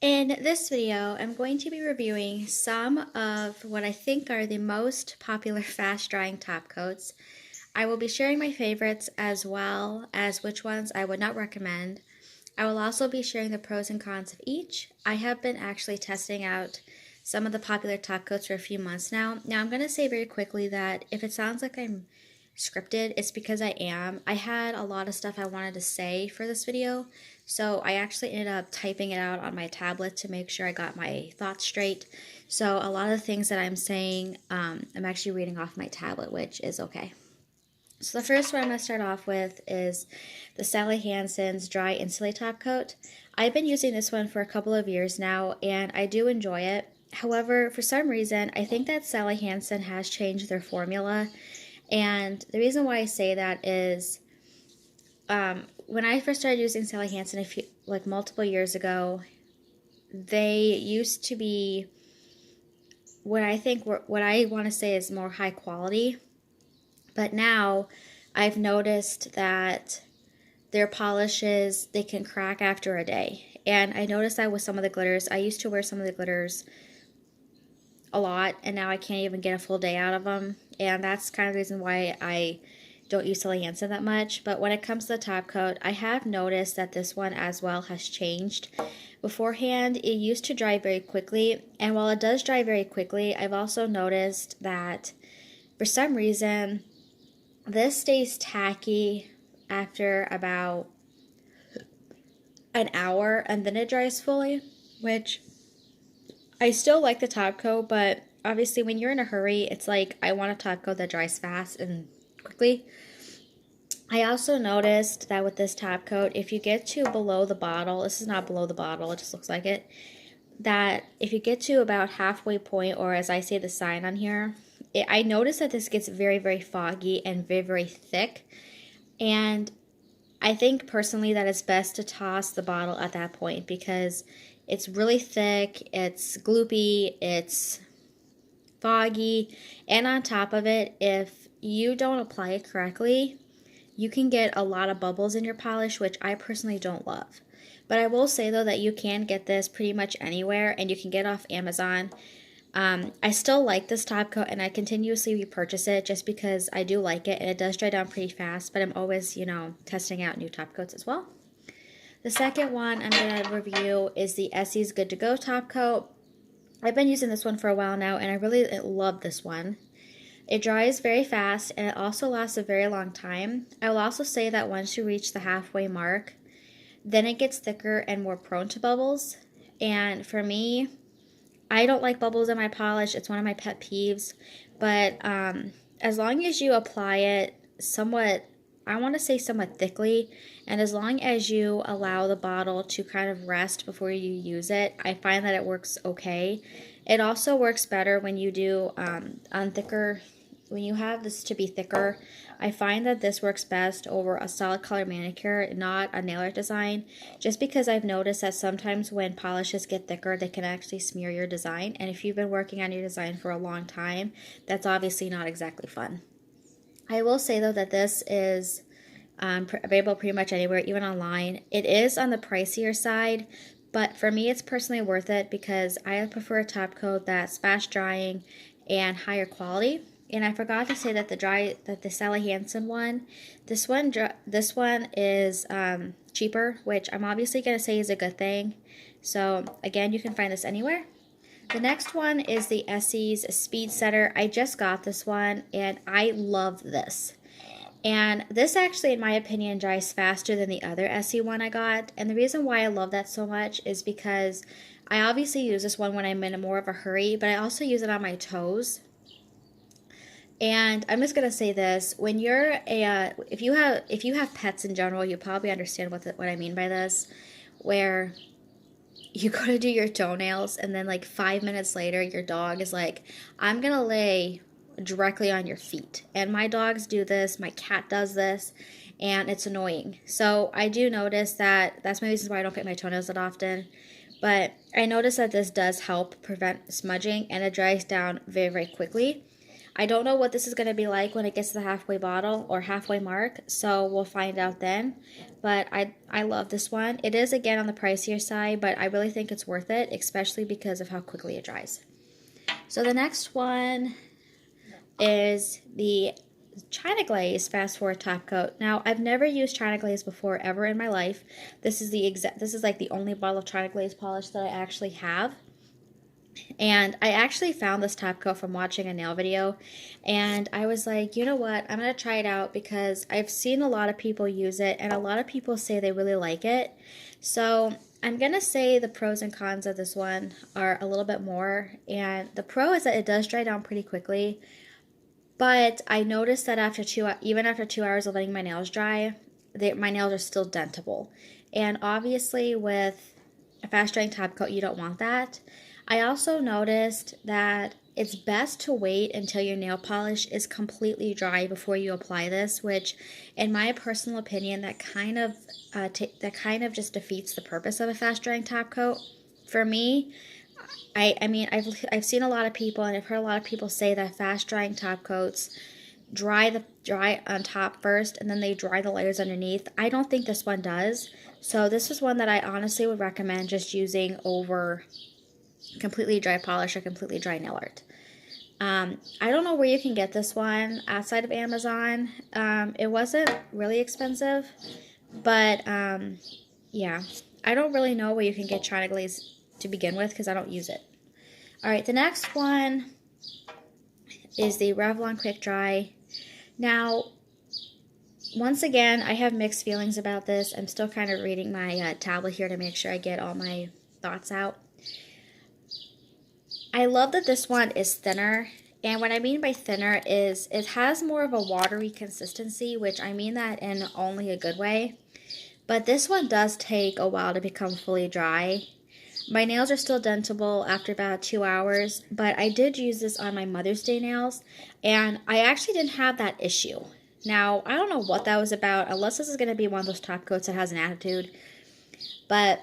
In this video, I'm going to be reviewing some of what I think are the most popular fast drying top coats. I will be sharing my favorites as well as which ones I would not recommend. I will also be sharing the pros and cons of each. I have been actually testing out some of the popular top coats for a few months now. Now I'm going to say very quickly that if it sounds like I'm scripted, it's because I am. I had a lot of stuff I wanted to say for this video, so I actually ended up typing it out on my tablet to make sure I got my thoughts straight. So a lot of the things that I'm saying, I'm actually reading off my tablet, which is okay. So the first one I'm going to start off with is the Sally Hansen's Dry Insulate Top Coat. I've been using this one for a couple of years now, and I do enjoy it. However, for some reason, I think that Sally Hansen has changed their formula. And the reason why I say that is when I first started using Sally Hansen multiple years ago, they used to be what I want to say is more high quality. But now I've noticed that their polishes, they can crack after a day. And I noticed that with some of the glitters. I used to wear some of the glitters a lot, and now I can't even get a full day out of them. And that's kind of the reason why I don't use Sally Hansen that much. But when it comes to the top coat, I have noticed that this one as well has changed. Beforehand, it used to dry very quickly, and while it does dry very quickly, I've also noticed that for some reason this stays tacky after about an hour, and then it dries fully, which I still like the top coat, but obviously when you're in a hurry, it's like I want a top coat that dries fast and quickly. I also noticed that with this top coat, if you get to below the bottle, this is not below the bottle, it just looks like it, that if you get to about halfway point, or as I say the sign on here, I noticed that this gets very, very foggy and very, very thick. And I think personally that it's best to toss the bottle at that point because it's really thick, it's gloopy, it's foggy, and on top of it, if you don't apply it correctly, you can get a lot of bubbles in your polish, which I personally don't love. But I will say though that you can get this pretty much anywhere, and you can get off Amazon. I still like this top coat, and I continuously repurchase it just because I do like it, and it does dry down pretty fast, but I'm always, testing out new top coats as well. The second one I'm going to review is the Essie's Good to Go top coat. I've been using this one for a while now, and I really love this one. It dries very fast, and it also lasts a very long time. I will also say that once you reach the halfway mark, then it gets thicker and more prone to bubbles. And for me, I don't like bubbles in my polish. It's one of my pet peeves. But as long as you apply it somewhat, I want to say somewhat thickly, and as long as you allow the bottle to kind of rest before you use it, I find that it works okay. It also works better when you do on thicker, when you have this to be thicker. I find that this works best over a solid color manicure, not a nail art design, just because I've noticed that sometimes when polishes get thicker, they can actually smear your design, and if you've been working on your design for a long time, that's obviously not exactly fun. I will say though that this is available pretty much anywhere, even online. It is on the pricier side, but for me it's personally worth it because I prefer a top coat that's fast drying and higher quality. And I forgot to say that the Sally Hansen one, this one is cheaper, which I'm obviously going to say is a good thing. So again, you can find this anywhere. The next one is the Essie's Speed Setter. I just got this one, and I love this. And this actually, in my opinion, dries faster than the other Essie one I got. And the reason why I love that so much is because I obviously use this one when I'm in more of a hurry, but I also use it on my toes. And I'm just gonna say this: when you're if you have pets in general, you probably understand what I mean by this, where you go to do your toenails, and then like 5 minutes later, your dog is like, "I'm gonna lay directly on your feet." And my dogs do this, my cat does this, and it's annoying. So I do notice that that's my reason why I don't paint my toenails that often. But I notice that this does help prevent smudging, and it dries down very, very quickly. I don't know what this is going to be like when it gets to the halfway bottle or halfway mark, so we'll find out then. But I love this one. It is, again, on the pricier side, but I really think it's worth it, especially because of how quickly it dries. So the next one is the China Glaze Fast Forward Top Coat. Now, I've never used China Glaze before ever in my life. This is like the only bottle of China Glaze polish that I actually have. And I actually found this top coat from watching a nail video, and I was like, you know what, I'm going to try it out because I've seen a lot of people use it, and a lot of people say they really like it. So I'm going to say the pros and cons of this one are a little bit more, and the pro is that it does dry down pretty quickly, but I noticed that even after 2 hours of letting my nails dry, my nails are still dentable. And obviously with a fast drying top coat, you don't want that. I also noticed that it's best to wait until your nail polish is completely dry before you apply this, which, in my personal opinion, that kind of just defeats the purpose of a fast drying top coat. For me, I mean, I've seen a lot of people, and I've heard a lot of people say that fast drying top coats dry on top first, and then they dry the layers underneath. I don't think this one does. So this is one that I honestly would recommend just using over completely dry polish or completely dry nail art. I don't know where you can get this one outside of Amazon. It wasn't really expensive, but yeah, I don't really know where you can get China Glaze to begin with because I don't use it. All right, the next one is the Revlon Quick Dry. Now, once again, I have mixed feelings about this. I'm still kind of reading my tablet here to make sure I get all my thoughts out. I love that this one is thinner, and what I mean by thinner is it has more of a watery consistency, which I mean that in only a good way. But this one does take a while to become fully dry. My nails are still dentable after about 2 hours, but I did use this on my Mother's Day nails, and I actually didn't have that issue. Now, I don't know what that was about, unless this is going to be one of those top coats that has an attitude, but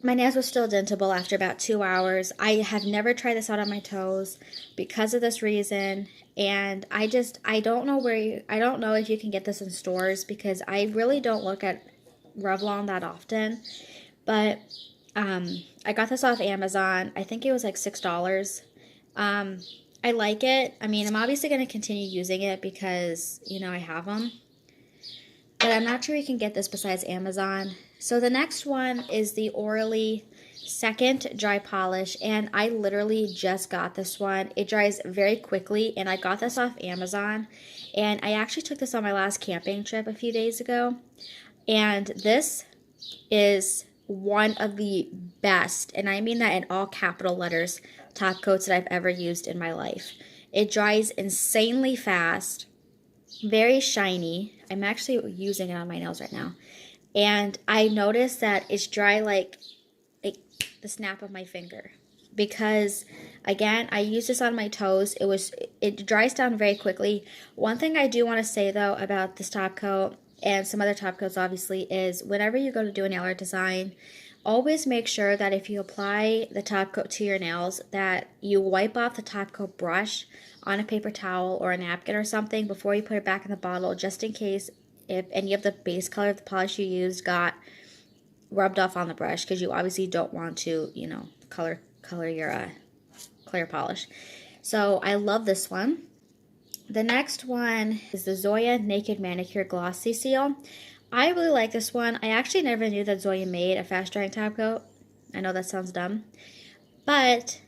my nails were still dentable after about 2 hours. I have never tried this out on my toes because of this reason, and I don't know if you can get this in stores because I really don't look at Revlon that often, but I got this off Amazon. I think it was like $6. I like it. I mean, I'm obviously going to continue using it because, you know, I have them. But I'm not sure you can get this besides Amazon. So the next one is the Orly Second Dry Polish. And I literally just got this one. It dries very quickly. And I got this off Amazon. And I actually took this on my last camping trip a few days ago. And this is one of the best, and I mean that in all capital letters, top coats that I've ever used in my life. It dries insanely fast, very shiny. I'm actually using it on my nails right now. And I noticed that it's dry like the snap of my finger. Because, again, I used this on my toes. It dries down very quickly. One thing I do want to say, though, about this top coat, and some other top coats obviously, is whenever you go to do a nail art design, always make sure that if you apply the top coat to your nails, that you wipe off the top coat brush on a paper towel or a napkin or something before you put it back in the bottle, just in case if any of the base color of the polish you used got rubbed off on the brush, because you obviously don't want to, you know, color your clear polish. So I love this one. The next one is the Zoya Naked Manicure Glossy Seal. I really like this one. I actually never knew that Zoya made a fast drying top coat. I know that sounds dumb. But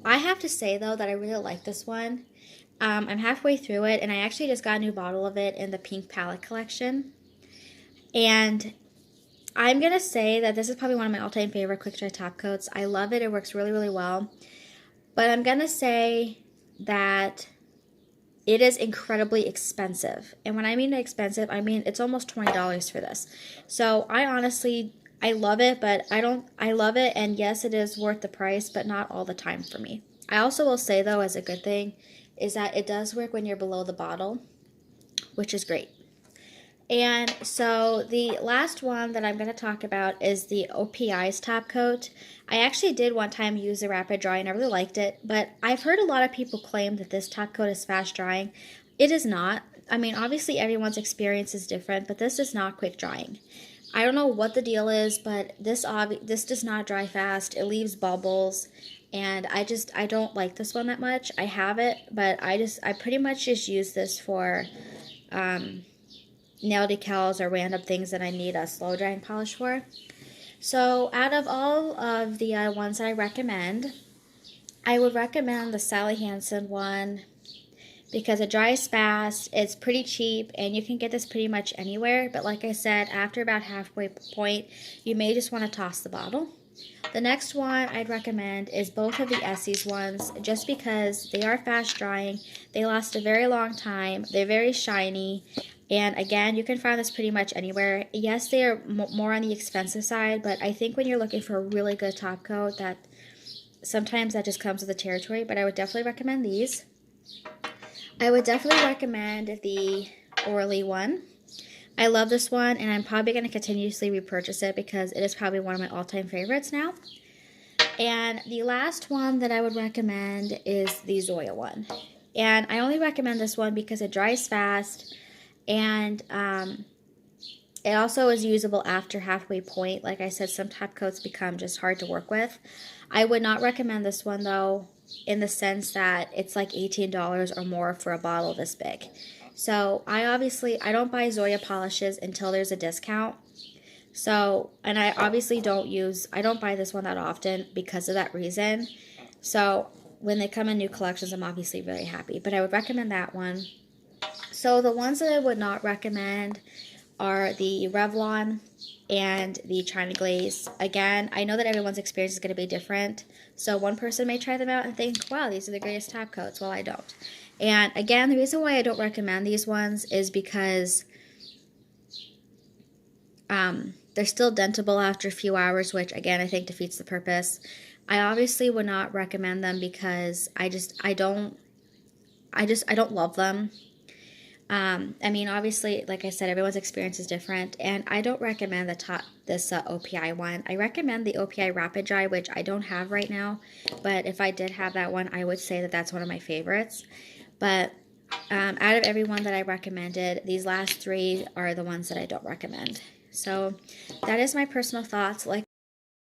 I have to say, though, that I really like this one. I'm halfway through it, and I actually just got a new bottle of it in the pink palette collection. And I'm going to say that this is probably one of my all-time favorite quick dry top coats. I love it. It works really, really well. But I'm going to say that it is incredibly expensive. And when I mean expensive, I mean it's almost $20 for this. So I love it, but I love it, and yes, it is worth the price, but not all the time for me. I also will say, though, as a good thing, is that it does work when you're below the bottle, which is great. And so the last one that I'm going to talk about is the OPI's top coat. I actually did one time use the Rapid Dry and I really liked it, but I've heard a lot of people claim that this top coat is fast drying. It is not. I mean, obviously everyone's experience is different, but this is not quick drying. I don't know what the deal is, but this does not dry fast. It leaves bubbles, and I don't like this one that much. I have it, but I pretty much just use this for nail decals or random things that I need a slow drying polish for. So out of all of the ones that I recommend, I would recommend the Sally Hansen one because it dries fast, it's pretty cheap, and you can get this pretty much anywhere. But like I said, after about halfway point, you may just want to toss the bottle. The next one I'd recommend is both of the Essies ones, just because they are fast drying, they last a very long time, they're very shiny, and again, you can find this pretty much anywhere. Yes, they are more on the expensive side, but I think when you're looking for a really good top coat, that sometimes that just comes with the territory, but I would definitely recommend these. I would definitely recommend the Orly one. I love this one, and I'm probably going to continuously repurchase it because it is probably one of my all-time favorites now. And the last one that I would recommend is the Zoya one. And I only recommend this one because it dries fast, and it also is usable after halfway point. Like I said, some top coats become just hard to work with. I would not recommend this one, though, in the sense that it's like $18 or more for a bottle this big. So I don't buy Zoya polishes until there's a discount. So, and I obviously I don't buy this one that often because of that reason. So when they come in new collections, I'm obviously very happy. But I would recommend that one. So the ones that I would not recommend are the Revlon and the China Glaze. Again, I know that everyone's experience is going to be different. So one person may try them out and think, wow, these are the greatest top coats. Well, I don't. And again, the reason why I don't recommend these ones is because they're still dentable after a few hours, which again, I think defeats the purpose. I obviously would not recommend them because I don't love them. I mean, obviously, like I said, everyone's experience is different, and I don't recommend this OPI one. I recommend the Opi Rapid Dry, which I don't have right now, but if I did have that one, I would say that that's one of my favorites. But out of every one that I recommended, these last three are the ones that I don't recommend. So that is my personal thoughts. Like